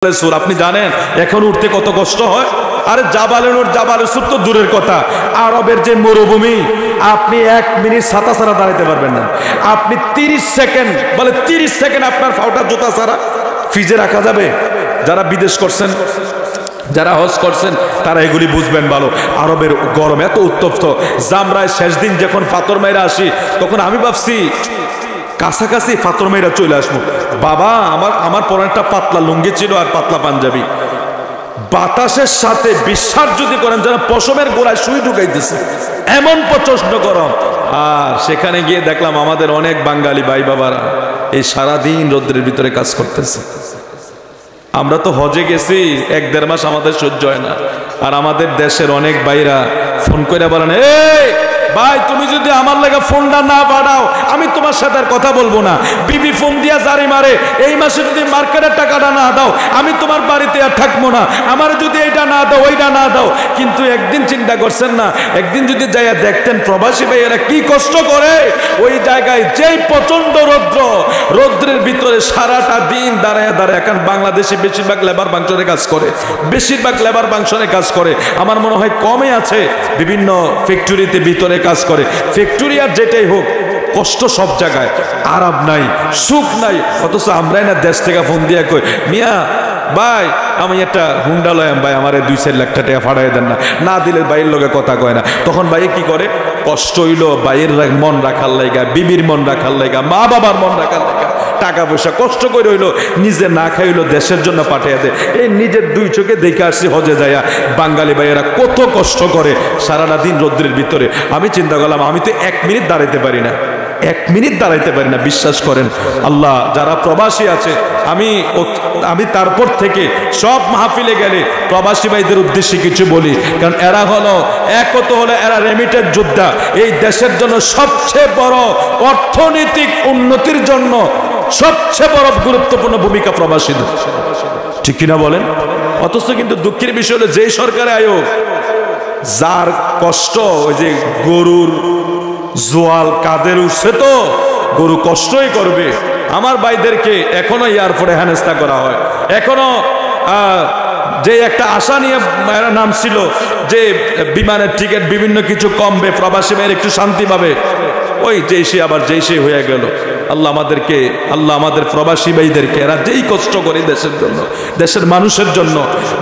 আপনি জানেন এখন উঠতে কত কষ্ট হয়? আরে জাবালে নূর জাবালে সুর তো দূরের কথা, আরবের যে মরুভূমি, আপনি 1 মিনিট ছাতা ছাড়া দাঁড়াতে পারবেন না। আপনি 30 সেকেন্ড, বলে 30 সেকেন্ড আপনার ফাউটা জুতা ছাড়া ফ্রিজে রাখা যাবে? যারা বিদেশ করছেন, যারা হজ করছেন, তারা এগুলি বুঝবেন ভালো। আরবের গরম এত উত্তপ্ত। জামরায় শেষ দিন যখন ফাতর মাইরা আসি, তখন আমি ভাবছি কাছাকাছি ফাতর মাইরা চলে আসবো। বাবা, আমার পরনটা পাতলা লুঙ্গি ছিল আর পাতলা পাঞ্জাবি। বাতাসের সাথে বিশ্বাস যদি করেন যেন পশমের গোড়ায় সুই ঢুকাইতেছে, এমন প্রচন্ড গরম। আর সেখানে গিয়ে দেখলাম আমাদের অনেক বাঙালি ভাই বাবারা এই সারাদিন রোদ্রের ভিতরে কাজ করতেছে। আমরা তো হজে গেছি, 1-1.5 মাস আমাদের সহ্য হয় না। আর আমাদের দেশের অনেক ভাইরা ফোন করে বলেন, এই ভাই তুমি যদি আমার লাগা ফোনটা না পাঠাও আমি তোমার সাথে আর কথা বলবো না। বিবি ফোন দিয়া জারি মারে, এই মাসে যদি মার্কেটের টাকাটা না দাও আমি তোমার বাড়িতে আর থাকবো না, আমার যদি এইটা না দাও ওইটা না দাও। কিন্তু একদিন চিন্তা করছেন না, একদিন যদি যাইয়া দেখতেন প্রবাসী ভাইয়েরা কি কষ্ট করে ওই জায়গায়, যেই প্রচন্ড রৌদ্রের ভিতরে সারাটা দিন দাঁড়ায় দাঁড়ায়। এখন বাংলাদেশে বেশিরভাগ লেবার ফাংশনে কাজ করে, বেশিরভাগ লেবার ফাংশনে কাজ করে। আমার মনে হয় কমে আছে বিভিন্ন ফ্যাক্টরিতে ভিতরে কাজ করে। ফ্যাক্টরি আর যেটাই হোক, কষ্ট সব জায়গায়, আরাম নাই, সুখ নাই। অথচ আমরাই না দেশ থেকে ফোন দিয়ে কই, মিয়া ভাই আমি একটা হুন্ডা লয়াম ভাই, আমার 2-4 লাখ টাকা ফাড়াই দেন না, না দিলে ভাইয়ের লোকে কথা কয় না। তখন ভাই কি করে, কষ্ট হইলো ভাইয়ের মন রাখার লাইগা, বিবির মন রাখার লাইগা, মা বাবার মন রাখার লাইগা, টাকা পয়সা কষ্ট করে হইলো, নিজে না খাইলো দেশের জন্য পাঠিয়ে দেয়। এই নিজের 2 চোখে দেখে আসছি হজে যাইয়া বাঙালি ভাইয়েরা কত কষ্ট করে সারাটা দিন রৌদ্রের ভিতরে। আমি চিন্তা করলাম আমি তো 1 মিনিট দাঁড়াইতে পারি না, 1 মিনিট দাঁড়াইতে পারি না। বিশ্বাস করেন আল্লাহ, যারা প্রবাসী আছে, আমি তারপর থেকে সব মাহফিলে গেলে প্রবাসী ভাইদের উদ্দেশ্যে কিছু বলি, কারণ এরা হলো এরা রেমিটেড যোদ্ধা। এই দেশের জন্য সবচেয়ে বড় অর্থনৈতিক উন্নতির জন্য সবচেয়ে বড় গুরুত্বপূর্ণ ভূমিকা প্রবাসীদের, ঠিক কিনা বলেন? অথচ কিন্তু দুঃখের বিষয় হলো যেই সরকারে আয়োগ, যার কষ্ট, ওই যে গরুর জোয়াল কাদের উঠছে, তো গরু কষ্টই করবে। আমার ভাইদেরকে এখনো এয়ারপোর্টে হেনস্থা করা হয়। এখনো যে একটা আশা নিয়ে নামছিল যে বিমানের টিকিট বিভিন্ন কিছু কমবে, প্রবাসী ভাইয়ের একটু শান্তি পাবে, ওই যেই সে হয়ে গেল। আল্লাহ আমাদের প্রবাসী ভাইদেরকে, এরা যেই কষ্ট করে দেশের জন্য, দেশের মানুষের জন্য,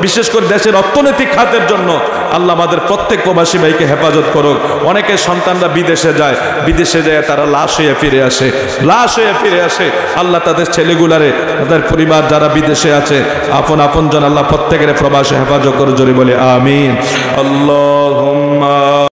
বিশেষ করে দেশের অর্থনৈতিক খাতের জন্য, আল্লাহ আমাদের প্রত্যেক প্রবাসী ভাইকে হেফাজত করুক। অনেকে সন্তানরা বিদেশে যায়, তারা লাশ হয়ে ফিরে আসে। আল্লাহ তাদের ছেলেগুলারে, তাদের পরিবার যারা বিদেশে আছে, আপন জন আল্লাহ প্রত্যেকের প্রবাসে হেফাজত করে, জোরে বলে আমিন। আল্লাহুম্মা